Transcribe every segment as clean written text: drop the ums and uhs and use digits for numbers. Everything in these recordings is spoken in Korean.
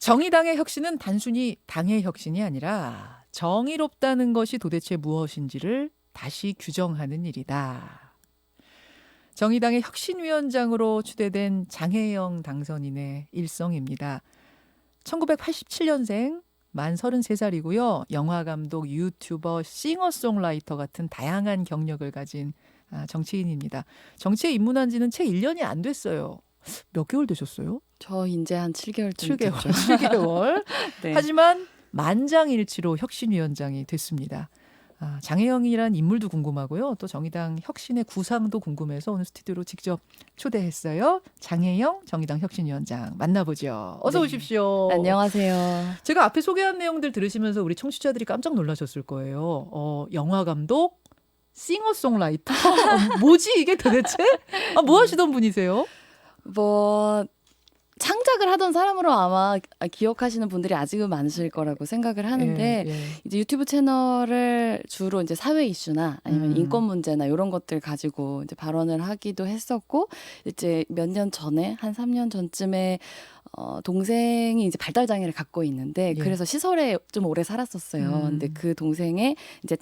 정의당의 혁신은 단순히 당의 혁신이 아니라 정의롭다는 것이 도대체 무엇인지를 다시 규정하는 일이다. 정의당의 혁신위원장으로 추대된 장혜영 당선인의 일성입니다. 1987년생, 만 33살이고요. 영화감독, 유튜버, 싱어송라이터 같은 다양한 경력을 가진 정치인입니다. 정치에 입문한 지는 채 1년이 안 됐어요. 몇 개월 되셨어요? 저 이제 한 7개월쯤 7개월. 됐죠. 7개월. 네. 하지만 만장일치로 혁신위원장이 됐습니다. 장혜영이란 인물도 궁금하고요. 또 정의당 혁신의 구상도 궁금해서 오늘 스튜디오로 직접 초대했어요. 장혜영 정의당 혁신위원장 만나보죠. 어서 네. 오십시오. 안녕하세요. 제가 앞에 소개한 내용들 들으시면서 우리 청취자들이 깜짝 놀라셨을 거예요. 영화 감독, 싱어송라이터. 뭐지 이게 도대체? 뭐 하시던 분이세요? 뭐 창작을 하던 사람으로 아마 기억하시는 분들이 아직은 많으실 거라고 생각을 하는데 예, 예. 이제 유튜브 채널을 주로 이제 사회 이슈나 아니면 인권 문제나 이런 것들 가지고 이제 발언을 하기도 했었고 이제 몇 년 전에 한 3년 전쯤에 동생이 이제 발달 장애를 갖고 있는데 예. 그래서 시설에 좀 오래 살았었어요. 근데 그 동생의 이제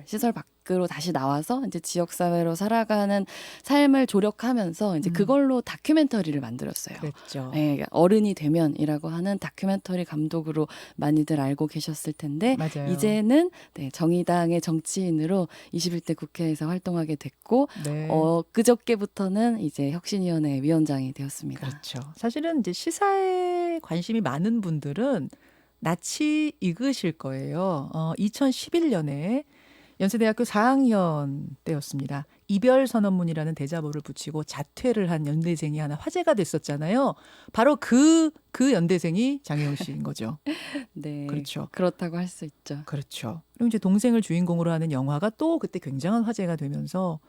시설 밖으로 다시 나와서 이제 지역 사회로 살아가는 삶을 조력하면서 이제 그걸로 다큐멘터리를 만들었어요. 그랬죠. 네, 어른이 되면이라고 하는 다큐멘터리 감독으로 많이들 알고 계셨을 텐데 맞아요. 이제는 네, 정의당의 정치인으로 21대 국회에서 활동하게 됐고 네. 그저께부터는 이제 혁신위원회 위원장이 되었습니다. 그렇죠. 사실은 이제 시사에 관심이 많은 분들은 낯이 익으실 거예요. 2011년에 연세대학교 4학년 때였습니다. 이별 선언문이라는 대자보를 붙이고 자퇴를 한 연대생이 하나 화제가 됐었잖아요. 바로 그 연대생이 장혜영 씨인 거죠. 네, 그렇죠. 그렇다고 할 수 있죠. 그렇죠. 그리고 이제 동생을 주인공으로 하는 영화가 또 그때 굉장한 화제가 되면서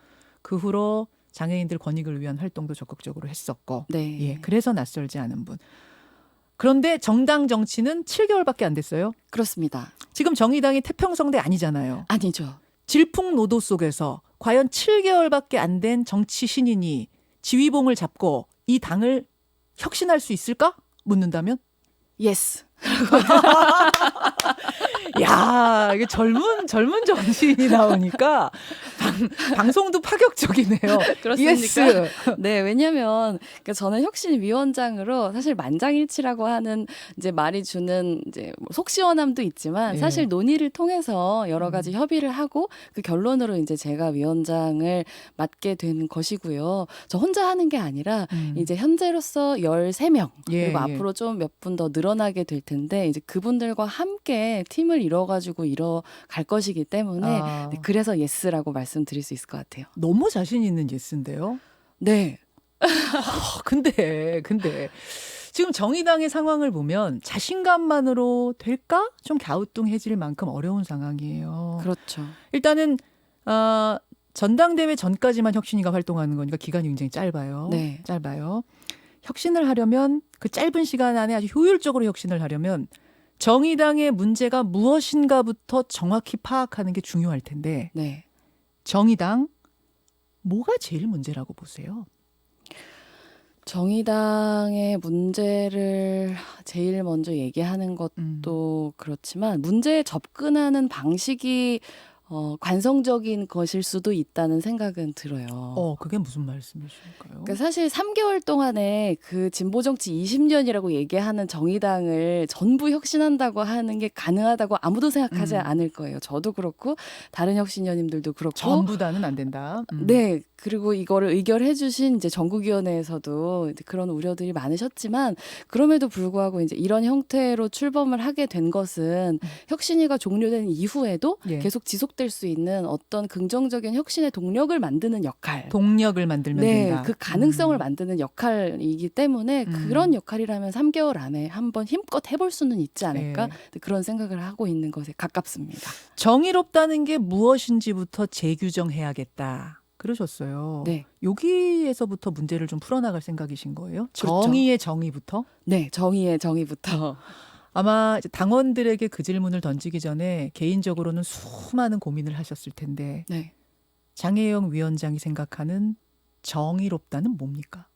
그 후로 장애인들 권익을 위한 활동도 적극적으로 했었고, 네, 예, 그래서 낯설지 않은 분. 그런데 정당 정치는 7개월밖에 안 됐어요. 그렇습니다. 지금 정의당이 태평성대 아니잖아요. 아니죠. 질풍노도 속에서 과연 7개월밖에 안 된 정치 신인이 지휘봉을 잡고 이 당을 혁신할 수 있을까? 묻는다면? 예스. 야, 이게 젊은 정치인이 나오니까 방송도 파격적이네요. 그렇습니까? 예스. 네, 왜냐하면 그러니까 저는 혁신위원장으로 사실 만장일치라고 하는 이제 말이 주는 이제 속 시원함도 있지만 예. 사실 논의를 통해서 여러 가지 협의를 하고 그 결론으로 이제 제가 위원장을 맡게 된 것이고요. 저 혼자 하는 게 아니라 이제 현재로서 13명 예, 그리고 예. 앞으로 좀 몇 분 더 늘어나게 될 텐데 이제 그분들과 함께 팀을 이뤄가지고 이뤄갈 것이기 때문에 네, 그래서 예스라고 말씀드릴 수 있을 것 같아요. 너무 자신 있는 예스인데요. 네. 근데 지금 정의당의 상황을 보면 자신감만으로 될까? 좀 갸우뚱해질 만큼 어려운 상황이에요. 그렇죠. 일단은 전당대회 전까지만 혁신위가 활동하는 거니까 기간이 굉장히 짧아요. 네. 짧아요. 혁신을 하려면 그 짧은 시간 안에 아주 효율적으로 혁신을 하려면 정의당의 문제가 무엇인가부터 정확히 파악하는 게 중요할 텐데 네. 정의당 뭐가 제일 문제라고 보세요? 정의당의 문제를 제일 먼저 얘기하는 것도 그렇지만 문제에 접근하는 방식이 관성적인 것일 수도 있다는 생각은 들어요. 그게 무슨 말씀이실까요? 그러니까 사실 3개월 동안에 그 진보 정치 20년이라고 얘기하는 정의당을 전부 혁신한다고 하는 게 가능하다고 아무도 생각하지 않을 거예요. 저도 그렇고 다른 혁신위원님들도 그렇고 전부 다는 안 된다. 네. 그리고 이거를 의결해 주신 이제 전국위원회에서도 이제 그런 우려들이 많으셨지만 그럼에도 불구하고 이제 이런 형태로 출범을 하게 된 것은 혁신위가 종료된 이후에도 예. 계속 지속될 수 있는 어떤 긍정적인 혁신의 동력을 만드는 역할. 동력을 만들면 네, 된다. 그 가능성을 만드는 역할이기 때문에 그런 역할이라면 3개월 안에 한번 힘껏 해볼 수는 있지 않을까? 네. 그런 생각을 하고 있는 것에 가깝습니다. 정의롭다는 게 무엇인지부터 재규정해야겠다. 그러셨어요. 네. 여기에서부터 문제를 좀 풀어나갈 생각이신 거예요? 그렇죠. 정의의 정의부터? 네, 정의의 정의부터. 아마 이제 당원들에게 그 질문을 던지기 전에 개인적으로는 수많은 고민을 하셨을 텐데 네. 장혜영 위원장이 생각하는 정의롭다는 뭡니까?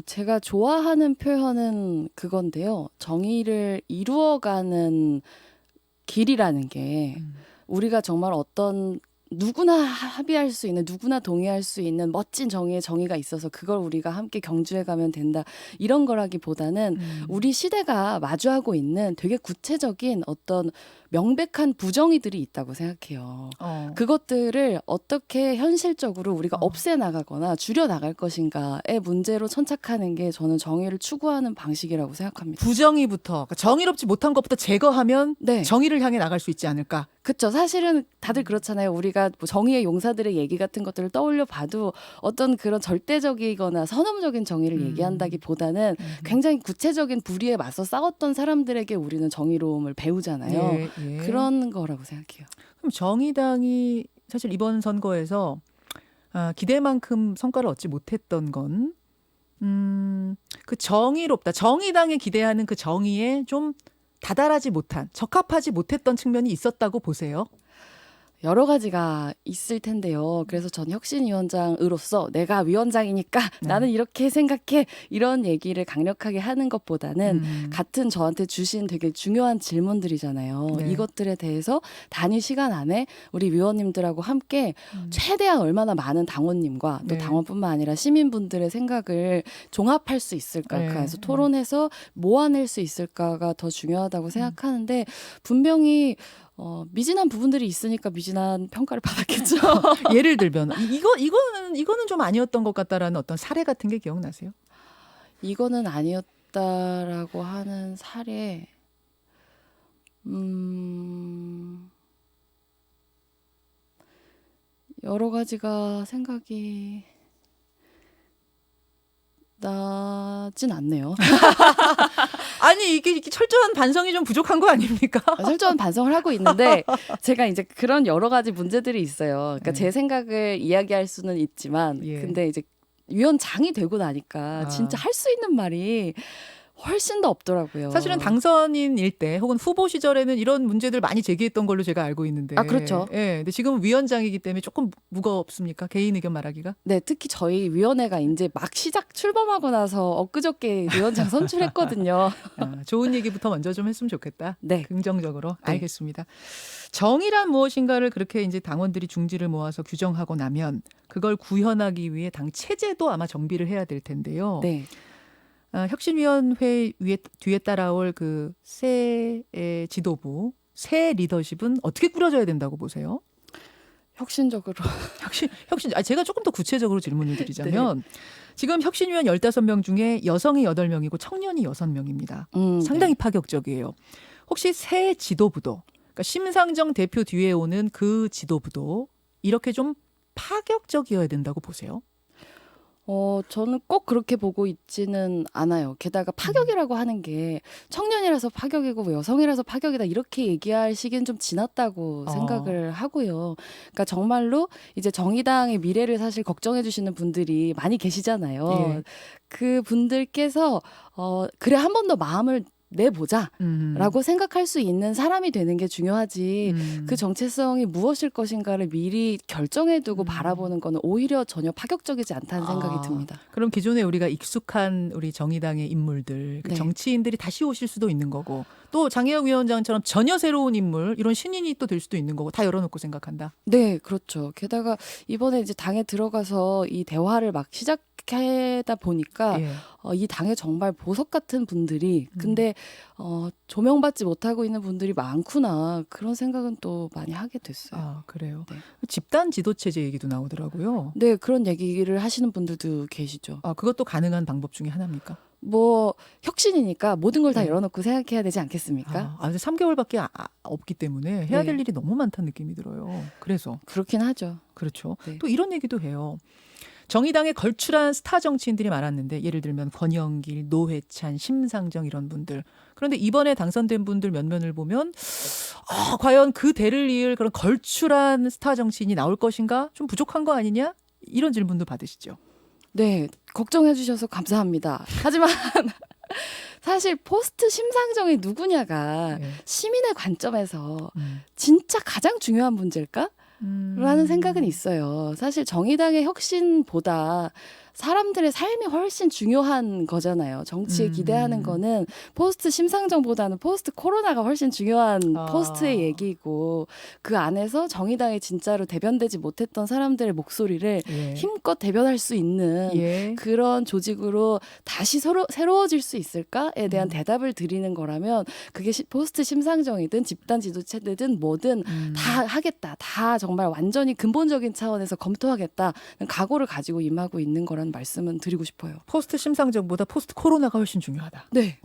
제가 좋아하는 표현은 그건데요. 정의를 이루어가는 길이라는 게 음. 우리가 정말 어떤 누구나 합의할 수 있는, 누구나 동의할 수 있는 멋진 정의가 있어서 그걸 우리가 함께 경주해 가면 된다. 이런 거라기보다는 우리 시대가 마주하고 있는 되게 구체적인 어떤 명백한 부정의들이 있다고 생각해요. 그것들을 어떻게 현실적으로 우리가 없애 나가거나 줄여 나갈 것인가의 문제로 천착하는 게 저는 정의를 추구하는 방식이라고 생각합니다. 부정의부터, 그러니까 정의롭지 못한 것부터 제거하면 네. 정의를 향해 나갈 수 있지 않을까? 그렇죠. 사실은 다들 그렇잖아요. 우리가 뭐 정의의 용사들의 얘기 같은 것들을 떠올려 봐도 어떤 그런 절대적이거나 선언적인 정의를 얘기한다기보다는 굉장히 구체적인 불의에 맞서 싸웠던 사람들에게 우리는 정의로움을 배우잖아요. 예, 예. 그런 거라고 생각해요. 그럼 정의당이 사실 이번 선거에서 기대만큼 성과를 얻지 못했던 건 그 정의롭다. 정의당에 기대하는 그 정의에 좀 다다라지 못한, 적합하지 못했던 측면이 있었다고 보세요? 여러 가지가 있을 텐데요. 그래서 전 혁신위원장으로서 내가 위원장이니까 나는 이렇게 생각해. 이런 얘기를 강력하게 하는 것보다는 같은 저한테 주신 되게 중요한 질문들이잖아요. 네. 이것들에 대해서 단위 시간 안에 우리 위원님들하고 함께 최대한 얼마나 많은 당원님과 또 네. 당원뿐만 아니라 시민분들의 생각을 종합할 수 있을까. 네. 그래서 토론해서 모아낼 수 있을까가 더 중요하다고 생각하는데 분명히 미진한 부분들이 있으니까 미진한 평가를 받았겠죠. 예를 들면 이거는 좀 아니었던 것 같다라는 어떤 사례 같은 게 기억나세요? 이거는 아니었다라고 하는 사례, 여러 가지가 생각이 나진 않네요. 아니 이게 철저한 반성이 좀 부족한 거 아닙니까? 철저한 반성을 하고 있는데 제가 이제 그런 여러 가지 문제들이 있어요. 그러니까 제 생각을 이야기할 수는 있지만 예. 근데 이제 위원장이 되고 나니까 진짜 할 수 있는 말이 훨씬 더 없더라고요. 사실은 당선인일 때 혹은 후보 시절에는 이런 문제들 많이 제기했던 걸로 제가 알고 있는데. 그렇죠. 예. 근데 지금은 위원장이기 때문에 조금 무겁습니까? 개인 의견 말하기가? 네, 특히 저희 위원회가 이제 막 출범하고 나서 엊그저께 위원장 선출했거든요. 좋은 얘기부터 먼저 좀 했으면 좋겠다. 네. 긍정적으로. 네. 알겠습니다. 정의란 무엇인가를 그렇게 이제 당원들이 중지를 모아서 규정하고 나면 그걸 구현하기 위해 당 체제도 아마 정비를 해야 될 텐데요. 네. 혁신위원회 뒤에 따라올 그 새 지도부, 새 리더십은 어떻게 꾸려져야 된다고 보세요? 혁신적으로. 제가 조금 더 구체적으로 질문을 드리자면 지금 혁신위원 15명 중에 여성이 8명이고 청년이 6명입니다. 상당히 파격적이에요. 혹시 새 지도부도, 그러니까 심상정 대표 뒤에 오는 그 지도부도 이렇게 좀 파격적이어야 된다고 보세요? 저는 꼭 그렇게 보고 있지는 않아요. 게다가 파격이라고 하는 게 청년이라서 파격이고 여성이라서 파격이다 이렇게 얘기할 시기는 좀 지났다고 생각을 하고요. 그러니까 정말로 이제 정의당의 미래를 사실 걱정해 주시는 분들이 많이 계시잖아요. 예. 그 분들께서 그래 한 번 더 마음을 내보자라고 생각할 수 있는 사람이 되는 게 중요하지 그 정체성이 무엇일 것인가를 미리 결정해두고 바라보는 거는 오히려 전혀 파격적이지 않다는 생각이 듭니다. 그럼 기존에 우리가 익숙한 우리 정의당의 인물들, 그 네. 정치인들이 다시 오실 수도 있는 거고 또 장혜영 위원장처럼 전혀 새로운 인물, 이런 신인이 또 될 수도 있는 거고 다 열어놓고 생각한다. 네, 그렇죠. 게다가 이번에 이제 당에 들어가서 이 대화를 막 시작하다 보니까 예. 이 당에 정말 보석 같은 분들이 근데 조명받지 못하고 있는 분들이 많구나 그런 생각은 또 많이 하게 됐어요. 그래요. 네. 집단 지도체제 얘기도 나오더라고요. 네, 그런 얘기를 하시는 분들도 계시죠. 그것도 가능한 방법 중에 하나입니까? 뭐 혁신이니까 모든 걸 다 네. 열어놓고 생각해야 되지 않겠습니까? 이제 3개월밖에 없기 때문에 해야 될 네. 일이 너무 많다는 느낌이 들어요. 그래서 그렇긴 하죠. 그렇죠. 네. 또 이런 얘기도 해요. 정의당에 걸출한 스타 정치인들이 많았는데 예를 들면 권영길, 노회찬, 심상정 이런 분들. 그런데 이번에 당선된 분들 면면을 보면 과연 그 대를 이을 그런 걸출한 스타 정치인이 나올 것인가? 좀 부족한 거 아니냐? 이런 질문도 받으시죠. 네, 걱정해 주셔서 감사합니다. 하지만 사실 포스트 심상정이 누구냐가 예. 시민의 관점에서 진짜 가장 중요한 문제일까? 라는 생각은 있어요. 사실 정의당의 혁신보다 사람들의 삶이 훨씬 중요한 거잖아요. 정치에 기대하는 거는 포스트 심상정보다는 포스트 코로나가 훨씬 중요한 포스트의 얘기고 그 안에서 정의당이 진짜로 대변되지 못했던 사람들의 목소리를 예. 힘껏 대변할 수 있는 예. 그런 조직으로 다시 새로워질 수 있을까에 대한 대답을 드리는 거라면 그게 포스트 심상정이든 집단 지도체제든 뭐든 다 하겠다. 다 정말 완전히 근본적인 차원에서 검토하겠다. 각오를 가지고 임하고 있는 거라는 말씀은 드리고 싶어요. 포스트 심상정보다 포스트 코로나가 훨씬 중요하다. 네.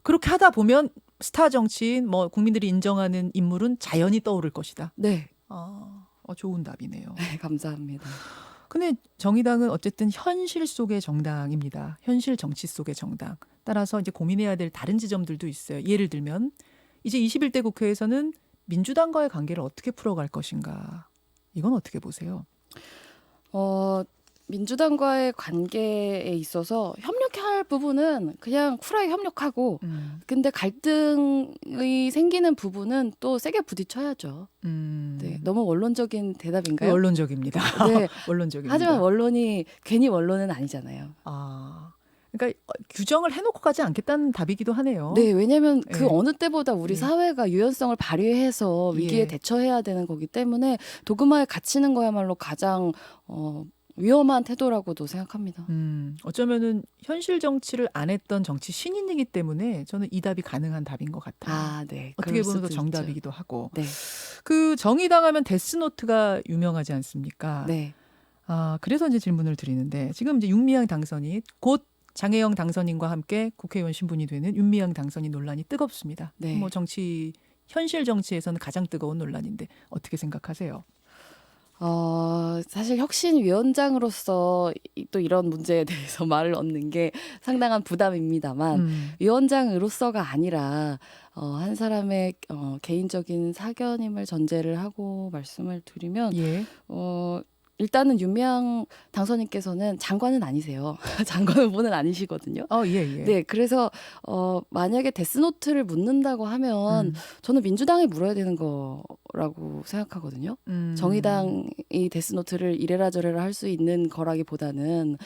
그렇게 하다 보면 스타 정치인, 뭐 국민들이 인정하는 인물은 자연히 떠오를 것이다. 네. 좋은 답이네요. 네, 감사합니다. 근데 정의당은 어쨌든 현실 속의 정당입니다. 현실 정치 속의 정당. 따라서 이제 고민해야 될 다른 지점들도 있어요. 예를 들면 이제 21대 국회에서는 민주당과의 관계를 어떻게 풀어갈 것인가. 이건 어떻게 보세요? 민주당과의 관계에 있어서 협력할 부분은 그냥 쿨하게 협력하고 근데 갈등이 생기는 부분은 또 세게 부딪혀야죠. 네, 너무 원론적인 대답인가요? 원론적입니다. 네. 원론적입니다. 하지만 원론이 괜히 원론은 아니잖아요. 그러니까 규정을 해놓고 가지 않겠다는 답이기도 하네요. 네, 왜냐하면 예. 그 어느 때보다 우리 예. 사회가 유연성을 발휘해서 위기에 예. 대처해야 되는 거기 때문에 도그마에 갇히는 거야말로 가장 위험한 태도라고도 생각합니다. 어쩌면은 현실 정치를 안 했던 정치 신인이기 때문에 저는 이 답이 가능한 답인 것 같아요. 네. 어떻게 그럴 보면 또 수도 정답이기도 하고. 있죠. 네. 그 정의당 하면 데스노트가 유명하지 않습니까? 네. 그래서 이제 질문을 드리는데 지금 이제 윤미향 당선이 곧 장혜영 당선인과 함께 국회의원 신분이 되는 윤미향 당선인 논란이 뜨겁습니다. 네. 뭐 현실 정치에서는 가장 뜨거운 논란인데 어떻게 생각하세요? 사실 혁신위원장으로서 또 이런 문제에 대해서 말을 얻는 게 상당한 부담입니다만 위원장으로서가 아니라 한 사람의 개인적인 사견임을 전제를 하고 말씀을 드리면 예. 일단은 윤미향 당선인께서는 장관은 아니세요. 장관 후보는 아니시거든요. 예. 네, 그래서 만약에 데스노트를 묻는다고 하면 저는 민주당이 물어야 되는 거라고 생각하거든요. 정의당이 데스노트를 이래라 저래라 할 수 있는 거라기보다는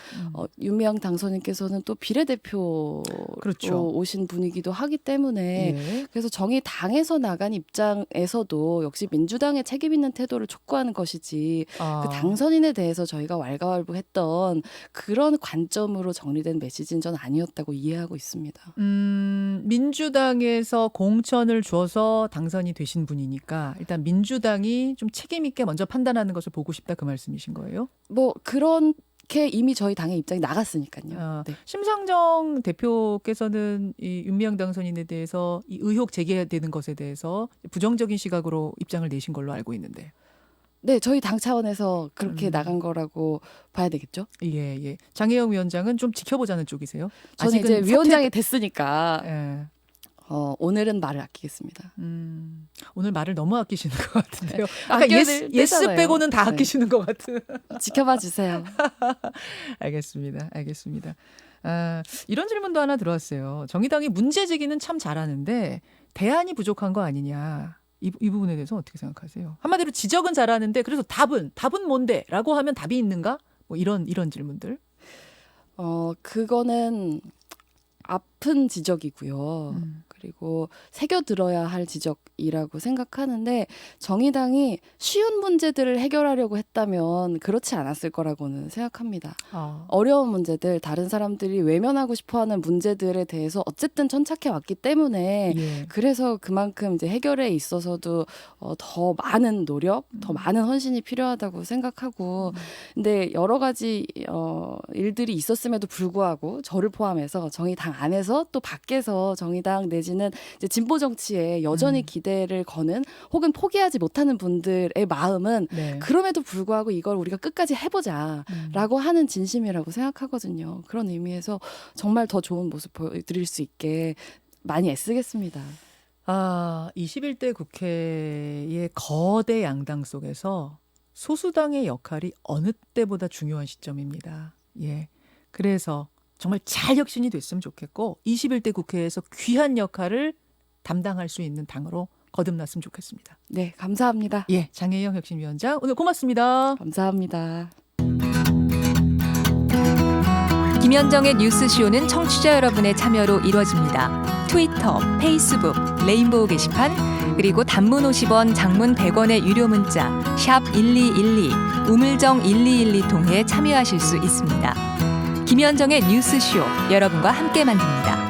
윤미향 당선인께서는 또 비례대표로 그렇죠. 오신 분이기도 하기 때문에 예. 그래서 정의당에서 나간 입장에서도 역시 민주당의 책임 있는 태도를 촉구하는 것이지 그 당선인에 대해서 저희가 왈가왈부했던 그런 관점으로 정리된 메시지는 전 아니었다고 이해하고 있습니다. 민주당에서 공천을 줘서 당선이 되신 분이니까 일단 민주당이 좀 책임 있게 먼저 판단하는 것을 보고 싶다 그 말씀이신 거예요? 뭐 그렇게 이미 저희 당의 입장이 나갔으니까요. 네. 심상정 대표께서는 이 윤미향 당선인에 대해서 이 의혹 제기되는 것에 대해서 부정적인 시각으로 입장을 내신 걸로 알고 있는데. 네, 저희 당 차원에서 그렇게 나간 거라고 봐야 되겠죠. 예. 장혜영 위원장은 좀 지켜보자는 쪽이세요? 저는 이제 위원장이 됐으니까 예. 오늘은 말을 아끼겠습니다. 오늘 말을 너무 아끼시는 것 같은데요. 아껴야 예스 되잖아요. 빼고는 다 네. 아끼시는 것 같은. 지켜봐 주세요. 알겠습니다. 이런 질문도 하나 들어왔어요. 정의당이 문제 제기는 참 잘하는데 대안이 부족한 거 아니냐. 이 부분에 대해서 어떻게 생각하세요? 한마디로 지적은 잘하는데 그래서 답은 뭔데? 라고 하면 답이 있는가? 뭐 이런 질문들. 그거는 아픈 지적이고요. 그리고 새겨들어야 할 지적이라고 생각하는데 정의당이 쉬운 문제들을 해결하려고 했다면 그렇지 않았을 거라고는 생각합니다. 어려운 문제들, 다른 사람들이 외면하고 싶어하는 문제들에 대해서 어쨌든 천착해 왔기 때문에 예. 그래서 그만큼 이제 해결에 있어서도 더 많은 노력, 더 많은 헌신이 필요하다고 생각하고 근데 여러 가지 일들이 있었음에도 불구하고 저를 포함해서 정의당 안에서 또 밖에서 정의당 내지는 이제 진보 정치에 여전히 기대를 거는 혹은 포기하지 못하는 분들의 마음은 네. 그럼에도 불구하고 이걸 우리가 끝까지 해보자라고 하는 진심이라고 생각하거든요. 그런 의미에서 정말 더 좋은 모습 보여드릴 수 있게 많이 애쓰겠습니다. 21대 국회의 거대 양당 속에서 소수당의 역할이 어느 때보다 중요한 시점입니다. 예. 그래서 정말 잘 혁신이 됐으면 좋겠고 21대 국회에서 귀한 역할을 담당할 수 있는 당으로 거듭났으면 좋겠습니다. 네, 감사합니다. 예, 장혜영 혁신위원장 오늘 고맙습니다. 감사합니다. 김현정의 뉴스쇼는 청취자 여러분의 참여로 이루어집니다. 트위터, 페이스북, 레인보우 게시판, 그리고 단문 50원, 장문 100원의 유료 문자 샵 1212, 우물정 1212 통해 참여하실 수 있습니다. 김현정의 뉴스쇼, 여러분과 함께 만듭니다.